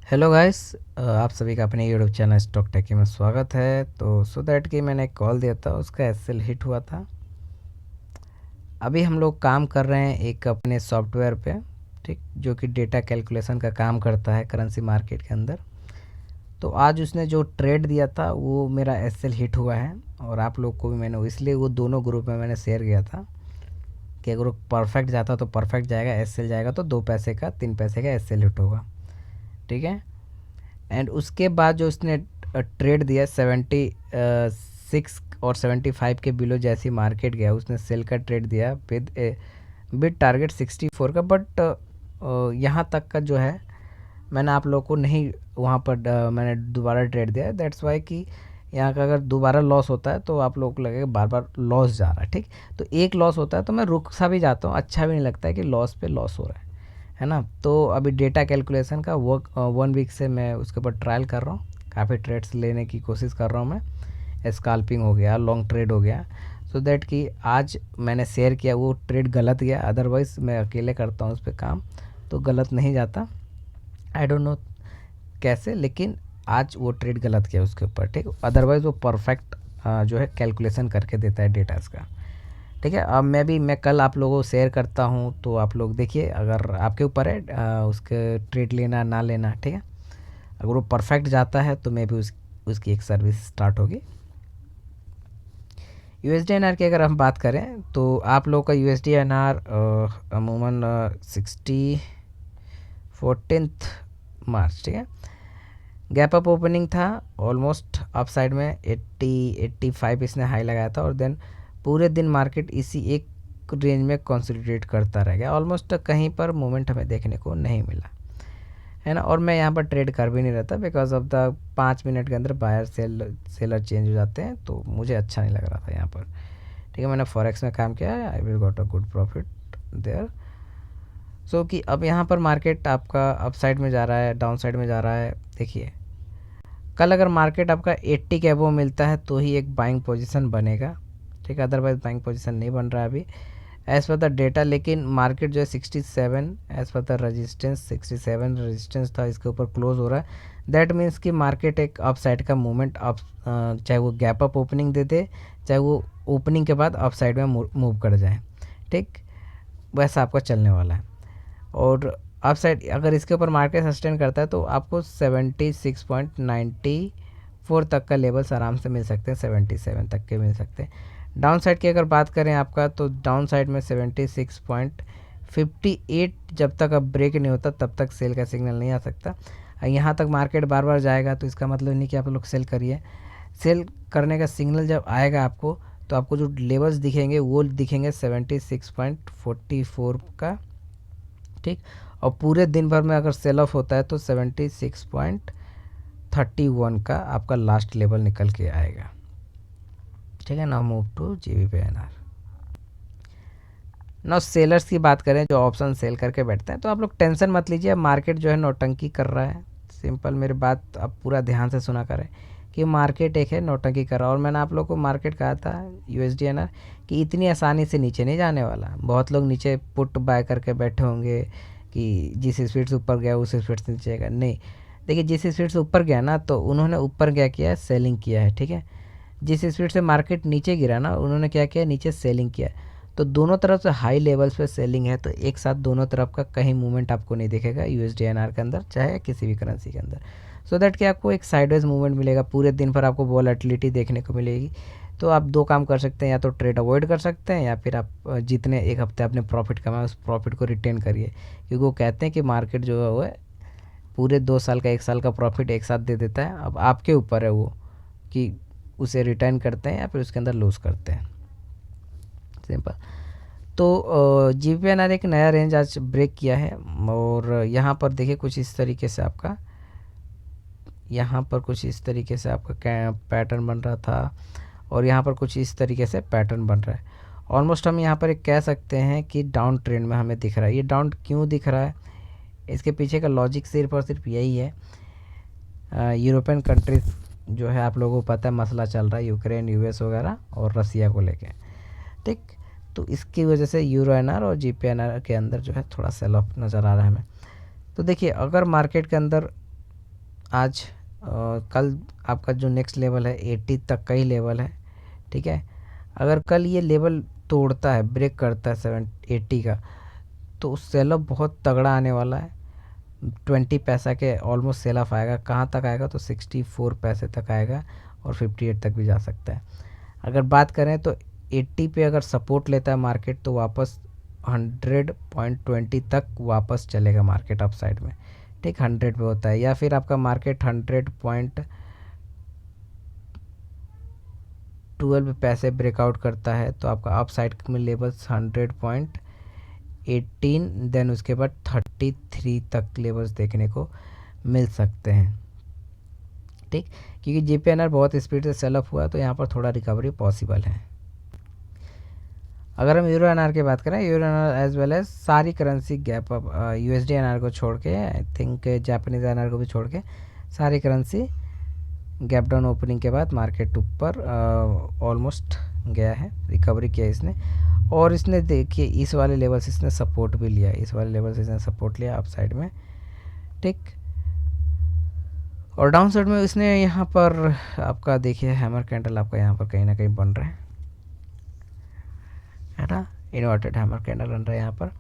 Hello guys, आप सभी का अपने यूट्यूब चैनल स्टॉक टेकी में स्वागत है। तो सो दैट कि मैंने एक कॉल दिया था, उसका एसएल हिट हुआ था। अभी हम लोग काम कर रहे हैं एक अपने सॉफ्टवेयर पे, ठीक, जो कि डेटा कैलकुलेशन का काम करता है करेंसी मार्केट के अंदर। तो आज उसने जो ट्रेड दिया था वो मेरा एसएल हिट हुआ है, और आप लोग को भी मैंने इसलिए वो दोनों ग्रुप में मैंने शेयर किया था कि अगर वो परफेक्ट जाता तो परफेक्ट जाएगा, एसएल जाएगा तो 2 पैसे का 3 पैसे का एसएल हिट होगा, ठीक है। एंड उसके बाद जो उसने ट्रेड दिया 76 और 75 के बिलो, जैसी मार्केट गया उसने सेल का ट्रेड दिया विद बिड टारगेट 64 का। बट यहाँ तक का जो है मैंने आप लोगों को नहीं, वहाँ पर मैंने दोबारा ट्रेड दिया। दैट्स वाई कि यहाँ का अगर दोबारा लॉस होता है तो आप लोगों को लगेगा बार बार लॉस जा रहा है, ठीक। तो एक लॉस होता है तो मैं रुक सा भी जाता हूँ, अच्छा भी नहीं लगता है कि लॉस पे लॉस हो रहा है ना। तो अभी डेटा कैलकुलेशन का वर्क 1 वीक से मैं उसके ऊपर ट्रायल कर रहा हूँ, काफ़ी ट्रेड्स लेने की कोशिश कर रहा हूँ मैं। स्काल्पिंग हो गया, लॉन्ग ट्रेड हो गया, सो दैट कि आज मैंने शेयर किया वो ट्रेड गलत गया। अदरवाइज़ मैं अकेले करता हूँ उस पर काम, तो गलत नहीं जाता। आई डोंट नो कैसे, लेकिन आज वो ट्रेड गलत किया उसके ऊपर, ठीक। अदरवाइज़ वो परफेक्ट जो है कैलकुलेशन करके देता है डेटास का, ठीक है। अब मैं कल आप लोगों को शेयर करता हूँ, तो आप लोग देखिए, अगर आपके ऊपर है उसके ट्रेड लेना ना लेना, ठीक है। अगर वो परफेक्ट जाता है तो मे भी उसकी एक सर्विस स्टार्ट होगी। USD/NR की अगर हम बात करें तो आप लोगों का USD/NR अमूमन 14 मार्च, ठीक है। गैप अप ओपनिंग था, ऑलमोस्ट अप साइड में 80-85 इसने हाई लगाया था, और देन पूरे दिन मार्केट इसी एक रेंज में कंसोलिडेट करता रह गया। ऑलमोस्ट कहीं पर मूवमेंट हमें देखने को नहीं मिला, है ना। और मैं यहाँ पर ट्रेड कर भी नहीं रहता बिकॉज ऑफ द 5 मिनट के अंदर बायर सेलर चेंज हो जाते हैं, तो मुझे अच्छा नहीं लग रहा था यहाँ पर, ठीक है। मैंने फॉरेक्स में काम किया है, I will got a good profit there. So कि अब यहाँ पर मार्केट आपका अप साइड में जा रहा है, डाउन साइड में जा रहा है। देखिए, कल अगर मार्केट आपका 80 के अबव मिलता है तो ही एक बाइंग पोजीशन बनेगा, ठीक है। अदरवाइज बाइंग पोजीशन नहीं बन रहा है अभी एज़ पर द डेटा। लेकिन मार्केट जो है 67 as per the resistance, 67 resistance था, इसके ऊपर क्लोज हो रहा है। दैट मीन्स कि मार्केट एक अप साइड का मूवमेंट अप, चाहे वो गैप अप ओपनिंग दे दे, चाहे वो ओपनिंग के बाद अप साइड में मूव कर जाए, ठीक, वैसा आपका चलने वाला है। और अप साइड अगर इसके ऊपर मार्केट सस्टेन करता है तो आपको 76.94 तक का लेवल्स आराम से मिल सकते हैं, 77 तक के मिल सकते हैं। डाउन साइड की अगर बात करें आपका, तो डाउन साइड में 76.58 जब तक अब ब्रेक नहीं होता तब तक सेल का सिग्नल नहीं आ सकता। यहाँ तक मार्केट बार बार जाएगा तो इसका मतलब नहीं कि आप लोग सेल करिए। सेल करने का सिग्नल जब आएगा आपको, तो आपको जो लेवल्स दिखेंगे वो दिखेंगे 76.44 का, ठीक। और पूरे दिन भर में अगर सेल ऑफ होता है तो 76.31 का आपका लास्ट लेवल निकल के आएगा, ठीक है ना। Move to GBP/NR। ना सेलर्स की बात करें जो ऑप्शन सेल करके बैठते हैं, तो आप लोग टेंशन मत लीजिए। मार्केट जो है नौटंकी कर रहा है, सिंपल, मेरी बात आप पूरा ध्यान से सुना करें कि मार्केट एक है नौटंकी कर रहा है। और मैंने आप लोग को मार्केट कहा था USD/NR कि इतनी आसानी से नीचे नहीं जाने वाला। बहुत लोग नीचे पुट बाय करके बैठे होंगे कि जिस स्पीड से ऊपर गया उस स्पीड से नीचे जाएगा, नहीं। देखिए, जिस स्पीड से ऊपर गया ना, तो उन्होंने ऊपर क्या किया है, सेलिंग किया है, ठीक है। जिस स्पीड से मार्केट नीचे गिरा ना, उन्होंने क्या किया, नीचे सेलिंग किया। तो दोनों तरफ से हाई लेवल्स पे सेलिंग है, तो एक साथ दोनों तरफ का कहीं मूवमेंट आपको नहीं दिखेगा USD/NR के अंदर, चाहे किसी भी करेंसी के अंदर। सो दैट कि आपको एक साइडवेज मूवमेंट मिलेगा, पूरे दिन भर आपको वॉलेटिलिटी देखने को मिलेगी। तो आप दो काम कर सकते हैं, या तो ट्रेड अवॉइड कर सकते हैं, या फिर आप जितने एक हफ्ते आपने प्रॉफिट कमाया उस प्रॉफिट को रिटेन करिए। क्योंकि वो कहते हैं कि मार्केट जो है वो है पूरे 2 साल का 1 साल का प्रॉफिट एक साथ दे देता है। अब आपके ऊपर है वो कि उसे रिटर्न करते हैं या फिर उसके अंदर लूज़ करते हैं, सिंपल। तो GBP/NR एक नया रेंज आज ब्रेक किया है, और यहाँ पर देखिए कुछ इस तरीके से आपका, यहाँ पर कुछ इस तरीके से आपका पैटर्न बन रहा था, और यहाँ पर कुछ इस तरीके से पैटर्न बन रहा है। ऑलमोस्ट हम यहाँ पर एक कह सकते हैं कि डाउन ट्रेंड में हमें दिख रहा है। ये डाउन क्यों दिख रहा है, इसके पीछे का लॉजिक सिर्फ और सिर्फ यही है, यूरोपियन कंट्रीज जो है, आप लोगों को पता है मसला चल रहा है यूक्रेन, US वगैरह और रसिया को लेके, ठीक। तो इसकी वजह से EUR/NR और GBP/NR के अंदर जो है थोड़ा सेल ऑफ नज़र आ रहा है हमें। तो देखिए, अगर मार्केट के अंदर आज कल आपका जो नेक्स्ट लेवल है 80 तक का ही लेवल है, ठीक है। अगर कल ये लेवल तोड़ता है, ब्रेक करता है 780 का, तो सेल ऑफ बहुत तगड़ा आने वाला है। 20 पैसा के ऑलमोस्ट सेल ऑफ आएगा। कहाँ तक आएगा? तो 64 पैसे तक आएगा और 58 तक भी जा सकता है। अगर बात करें तो 80 पे अगर सपोर्ट लेता है मार्केट, तो वापस 100.20 तक वापस चलेगा मार्केट अप साइड में, ठीक। 100 पे होता है, या फिर आपका मार्केट 100.12 पे पैसे ब्रेकआउट करता है, तो आपका अप साइड में लेवल्स 100.18, देन उसके बाद 33 तक लेवल्स देखने को मिल सकते हैं, ठीक। क्योंकि जीपीएनआर बहुत स्पीड से सेल ऑफ हुआ, तो यहाँ पर थोड़ा रिकवरी पॉसिबल है। अगर हम यूरो एनआर की बात करें, euro INR as well as सारी currency gap up, USD INR को छोड़ के, आई थिंक जापानीज एनआर को भी छोड़ के, सारी करेंसी गैप डाउन ओपनिंग के बाद मार्केट ऊपर ऑलमोस्ट गया है, रिकवरी किया इसने। और इसने देखिए इस वाले लेवल से इसने सपोर्ट भी लिया, इस वाले लेवल से इसने सपोर्ट लिया अप साइड में, ठीक। और डाउन साइड में इसने यहाँ पर आपका देखिए हैमर कैंडल आपका यहाँ पर कहीं ना कहीं बन रहा है ना, इन्वर्टेड हैमर कैंडल बन रहा है यहाँ पर।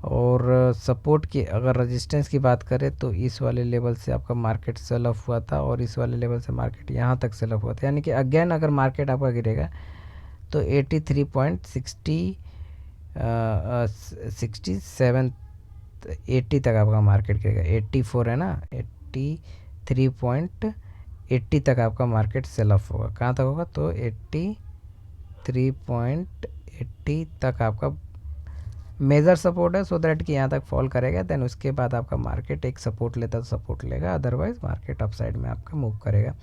और सपोर्ट की अगर रेजिस्टेंस की बात करें, तो इस वाले लेवल से आपका मार्केट सेल ऑफ हुआ था और इस वाले लेवल से मार्केट यहाँ तक सेल ऑफ हुआ था। यानी कि अगेन अगर मार्केट आपका गिरेगा तो 83.67 80 तक आपका मार्केट गिरेगा। 84 है ना, 83.80 तक आपका मार्केट सेल ऑफ होगा। कहाँ तक होगा? तो 83.80 तक आपका मेजर सपोर्ट है, सो दैट कि यहाँ तक फॉल करेगा, देन उसके बाद आपका मार्केट एक सपोर्ट लेता तो सपोर्ट लेगा, अदरवाइज मार्केट अपसाइड में आपका मूव करेगा।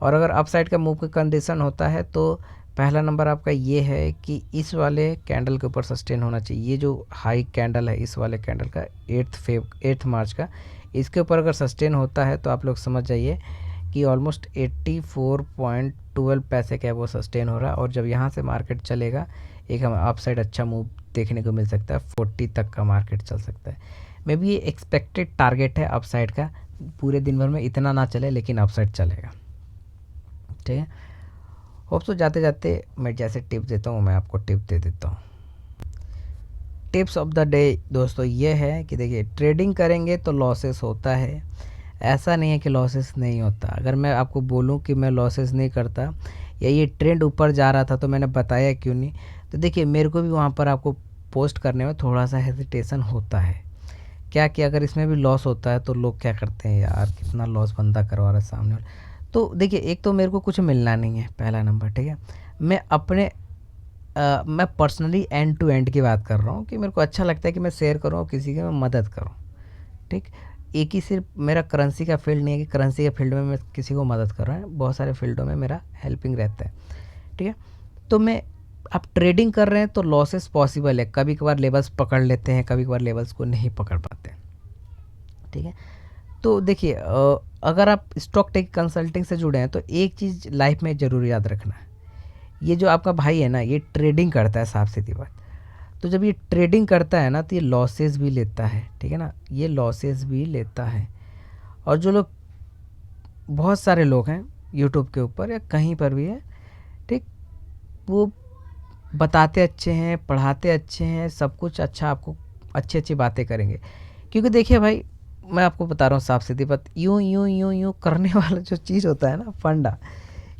और अगर अपसाइड का मूव का कंडीशन होता है, तो पहला नंबर आपका ये है कि इस वाले कैंडल के ऊपर सस्टेन होना चाहिए। ये जो हाई कैंडल है इस वाले कैंडल का 8 मार्च का, इसके ऊपर अगर सस्टेन होता है तो आप लोग समझ जाइए कि ऑलमोस्ट 84.12 पैसे का वो सस्टेन हो रहा है। और जब यहाँ से मार्केट चलेगा, एक हम अपसाइड अच्छा मूव देखने को मिल सकता है, 40 तक का मार्केट चल सकता है। मे बी ये एक्सपेक्टेड टारगेट है अपसाइड का, पूरे दिन भर में इतना ना चले लेकिन अपसाइड चलेगा, ठीक है। होप सो जाते जाते मैं जैसे टिप देता हूँ मैं आपको टिप दे देता हूँ। टिप्स ऑफ द डे दोस्तों ये है कि देखिए, ट्रेडिंग करेंगे तो लॉसेस होता है, ऐसा नहीं है कि लॉसेस नहीं होता। अगर मैं आपको बोलूं कि मैं लॉसेस नहीं करता या ये ट्रेंड ऊपर जा रहा था तो मैंने बताया क्यों नहीं, तो देखिए मेरे को भी वहाँ पर आपको पोस्ट करने में थोड़ा सा हेजिटेशन होता है। क्या कि अगर इसमें भी लॉस होता है तो लोग क्या करते हैं, यार कितना लॉस बंदा करवा रहा है सामने वाला। तो देखिए, एक तो मेरे को कुछ मिलना नहीं है, पहला नंबर, ठीक है। मैं अपने मैं पर्सनली एंड टू एंड की बात कर रहा हूँ कि मेरे को अच्छा लगता है कि मैं शेयर करूँ और किसी की मैं मदद करूँ, ठीक। एक ही सिर्फ मेरा करेंसी का फील्ड नहीं है कि करेंसी के फील्ड में मैं किसी को मदद कर रहा हूँ, बहुत सारे फील्डों में मेरा हेल्पिंग रहता है, ठीक है। तो मैं आप ट्रेडिंग कर रहे हैं तो लॉसेस पॉसिबल है, कभी कभार लेवल्स पकड़ लेते हैं, कभी कभार लेवल्स को नहीं पकड़ पाते, ठीक है। तो देखिए, अगर आप स्टॉक टेक कंसल्टिंग से जुड़े हैं तो एक चीज़ लाइफ में ज़रूर याद रखना है, ये जो आपका भाई है ना, ये ट्रेडिंग करता है, साफ सीधी बात। तो जब ये ट्रेडिंग करता है ना, तो ये लॉसेस भी लेता है, ठीक है ना, ये लॉसेस भी लेता है। और जो लोग, बहुत सारे लोग हैं यूट्यूब के ऊपर या कहीं पर भी है, ठीक, वो बताते अच्छे हैं, पढ़ाते अच्छे हैं, सब कुछ अच्छा, आपको अच्छी अच्छी बातें करेंगे। क्योंकि देखिए भाई, मैं आपको बता रहा हूँ साफ सीधी बात, यूँ यूँ यूँ यूँ करने वाला जो चीज़ होता है ना, फंडा,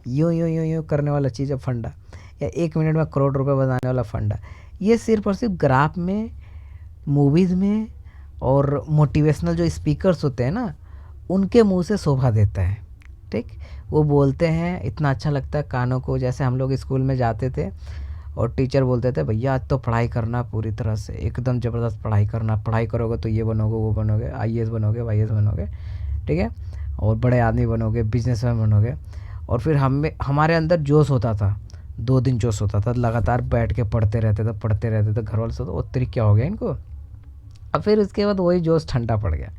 यूँ यूँ यूँ यूँ करने वाला चीज़ है फंडा, या 1 मिनट में करोड़ रुपए बनाने वाला फंडा, ये सिर्फ और सिर्फ ग्राफ में, मूवीज़ में और मोटिवेशनल जो स्पीकर्स होते हैं ना, उनके मुंह से शोभा देता है, ठीक। वो बोलते हैं, इतना अच्छा लगता है कानों को। जैसे हम लोग स्कूल में जाते थे और टीचर बोलते थे, भैया आज तो पढ़ाई करना, पूरी तरह से एकदम ज़बरदस्त पढ़ाई करना, पढ़ाई करोगे तो ये बनोगे, वो बनोगे, आईएएस बनोगे, वाईएएस बनोगे, ठीक है, और बड़े आदमी बनोगे, बिजनेसमैन बनोगे। और फिर हमारे अंदर जोश होता था, 2 दिन जोश होता था, लगातार बैठ के पढ़ते रहते थे। घर वाले सोचते वो तेरी क्या हो गया इनको। अब फिर उसके बाद वही जोश ठंडा पड़ गया,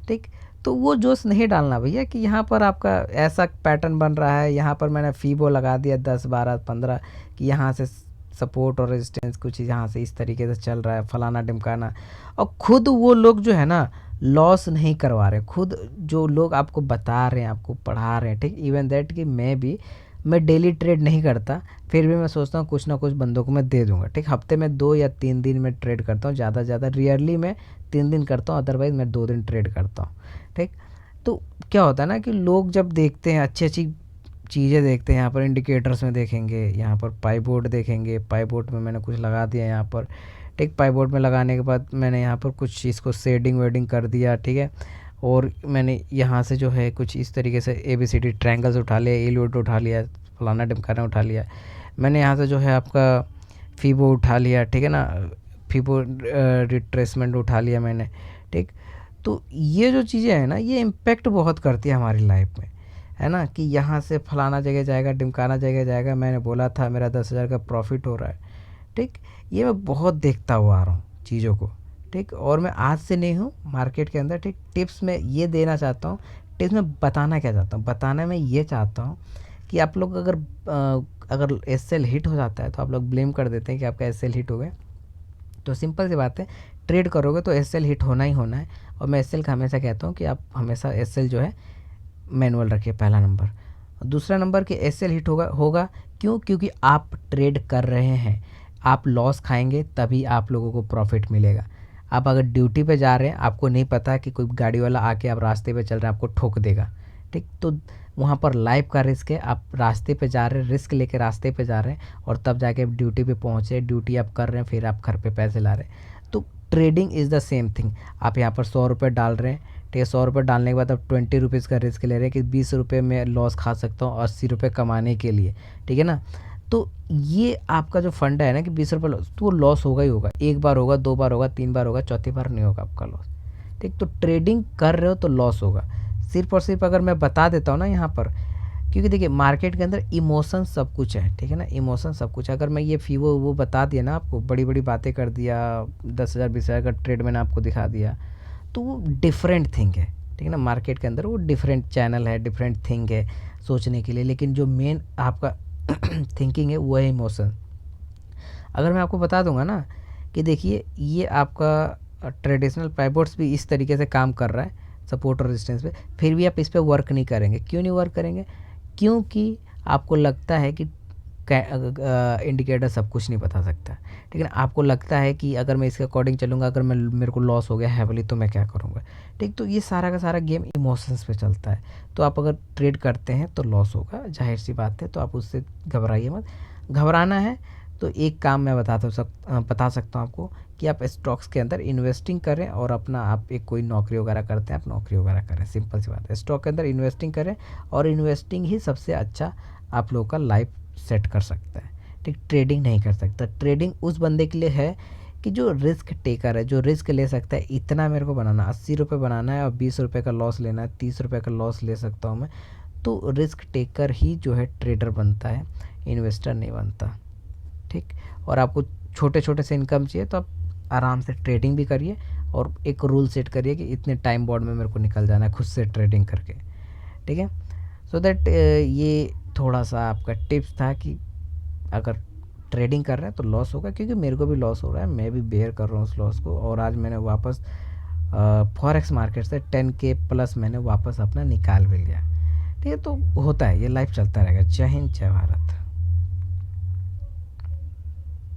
ठीक। तो वो जोश नहीं डालना भैया कि यहाँ पर आपका ऐसा पैटर्न बन रहा है, यहाँ पर मैंने फीबो लगा दिया 10 12 15 कि यहाँ से सपोर्ट और रेजिस्टेंस कुछ यहाँ से इस तरीके से चल रहा है, फलाना ढिमकाना। और खुद वो लोग जो है ना, लॉस नहीं करवा रहे, खुद जो लोग आपको बता रहे हैं, आपको पढ़ा रहे हैं, ठीक। इवन दैट कि मैं डेली ट्रेड नहीं करता, फिर भी मैं सोचता हूँ कुछ ना कुछ बंदों को मैं दे दूंगा, ठीक। हफ्ते में 2 या 3 दिन मैं ट्रेड करता हूँ, ज़्यादा से ज़्यादा रियरली मैं 3 दिन करता हूँ, अदरवाइज़ मैं 2 दिन ट्रेड करता हूँ, ठीक। तो क्या होता है ना कि लोग जब देखते हैं अच्छी अच्छी चीज़ें देखते हैं, यहाँ पर इंडिकेटर्स में देखेंगे, यहाँ पर पाई बोर्ड देखेंगे, पाई बोर्ड में मैंने कुछ लगा दिया यहाँ पर, ठीक। पाई बोर्ड में लगाने के बाद मैंने यहाँ पर कुछ चीज़ को शेडिंग वेडिंग कर दिया, ठीक है। और मैंने यहाँ से जो है कुछ इस तरीके से ABCD ट्रायंगल्स उठा लिया, एलियोट उठा लिया, फलाना ढिमकाना उठा लिया। मैंने यहाँ से जो है आपका फीबो उठा लिया, ठीक है ना, फीबो रिट्रेसमेंट उठा लिया मैंने, ठीक। तो ये जो चीज़ें हैं ना, ये इम्पेक्ट बहुत करती है हमारी लाइफ में, है ना, कि यहाँ से फलाना जगह जाएगा, ढिमकाना जगह जाएगा, मैंने बोला था मेरा 10,000 का प्रॉफिट हो रहा है, ठीक। ये मैं बहुत देखता हुआ आ रहा हूँ चीज़ों को, ठीक। और मैं आज से नहीं हूँ मार्केट के अंदर, ठीक। टिप्स में ये देना चाहता हूँ, टिप्स में बताना क्या चाहता हूँ, बताना मैं ये चाहता हूँ कि आप लोग अगर SL हिट हो जाता है तो आप लोग ब्लेम कर देते हैं कि आपका SL हिट हो गया। तो सिंपल सी बात है, ट्रेड करोगे तो SL हिट होना ही होना है। और मैं SL का हमेशा कहता हूँ कि आप हमेशा SL जो है मैनुअल रखिए, पहला नंबर। दूसरा नंबर कि SL हिट होगा क्यों? क्योंकि आप ट्रेड कर रहे हैं, आप लॉस खाएंगे तभी आप लोगों को प्रॉफिट मिलेगा। आप अगर ड्यूटी पे जा रहे हैं, आपको नहीं पता कि कोई गाड़ी वाला आके आप रास्ते पे चल रहे हैं आपको ठोक देगा, ठीक। तो वहाँ पर लाइफ का रिस्क है, आप रास्ते पे जा रहे हैं, रिस्क लेके रास्ते पे जा रहे हैं, और तब जाके आप ड्यूटी पे पहुँचे, ड्यूटी आप कर रहे हैं, फिर आप घर पे पैसे ला रहे हैं। तो trading is the same thing. आप यहाँ पर 100 रुपये डाल रहे हैं, ठीक है। 100 रुपये डालने के बाद आप 20 रुपीज़ का रिस्क ले रहे हैं कि 20 रुपये में लॉस खा सकता हूँ 80 रुपये कमाने के लिए, ठीक है ना। तो ये आपका जो फंड है ना कि 20 रुपये लॉस, तो वो लॉस होगा ही होगा। एक बार होगा, 2 बार होगा, 3 बार होगा, चौथी बार नहीं होगा आपका लॉस, ठीक। तो ट्रेडिंग कर रहे हो तो लॉस होगा। सिर्फ और सिर्फ अगर मैं बता देता हूँ ना यहाँ पर, क्योंकि देखिए मार्केट के अंदर इमोशन सब कुछ है, ठीक है ना, इमोशन सब कुछ है। अगर मैं ये फीवो वो बता दिया ना आपको, बड़ी बड़ी बातें कर दिया, 10,000 20,000 का ट्रेड मैंने आपको दिखा दिया, तो वो डिफरेंट थिंग है, ठीक है ना। मार्केट के अंदर वो डिफरेंट चैनल है, डिफरेंट थिंग है सोचने के लिए, लेकिन जो मेन आपका थिंकिंग है वो है इमोशन। अगर मैं आपको बता दूंगा ना कि देखिए ये आपका ट्रेडिशनल पाइवोट्स भी इस तरीके से काम कर रहा है सपोर्ट और रेजिस्टेंस पे, फिर भी आप इस पर वर्क नहीं करेंगे। क्यों नहीं वर्क करेंगे? क्योंकि आपको लगता है कि इंडिकेटर सब कुछ नहीं बता सकता, ठीक है ना। आपको लगता है कि अगर मैं इसके अकॉर्डिंग चलूँगा, अगर मैं मेरे को लॉस हो गया हैवली तो मैं क्या करूँगा, ठीक। तो ये सारा का सारा गेम इमोशंस पे चलता है। तो आप अगर ट्रेड करते हैं तो लॉस होगा, जाहिर सी बात है, तो आप उससे घबराइए मत। घबराना है तो एक काम मैं बता सकता हूँ आपको कि आप स्टॉक्स के अंदर इन्वेस्टिंग करें, और अपना आप एक कोई नौकरी वगैरह करते हैं, आप नौकरी वगैरह करें, सिंपल सी बात है। स्टॉक के अंदर इन्वेस्टिंग करें, और इन्वेस्टिंग ही सबसे अच्छा आप लोगों का लाइफ सेट कर सकता है, ठीक। ट्रेडिंग नहीं कर सकता। ट्रेडिंग उस बंदे के लिए है कि जो रिस्क टेकर है, जो रिस्क ले सकता है। इतना मेरे को बनाना 80 रुपये बनाना है और 20 रुपये का लॉस लेना है, 30 रुपये का लॉस ले सकता हूँ मैं। तो रिस्क टेकर ही जो है ट्रेडर बनता है, इन्वेस्टर नहीं बनता, ठीक। और आपको छोटे छोटे से इनकम चाहिए तो आप आराम से ट्रेडिंग भी करिए, और एक रूल सेट करिए कि इतने टाइम बॉन्ड में मेरे को निकल जाना है खुद से ट्रेडिंग करके, ठीक है। सो दैट ये थोड़ा सा आपका टिप्स था कि अगर ट्रेडिंग कर रहे हैं तो लॉस होगा, क्योंकि मेरे को भी लॉस हो रहा है, मैं भी बेयर कर रहा हूँ उस लॉस को। और आज मैंने वापस फॉरेक्स मार्केट से 10K प्लस मैंने वापस अपना निकाल भी लिया, ठीक है। तो होता है, ये लाइफ चलता रहेगा। जय हिंद, जय भारत।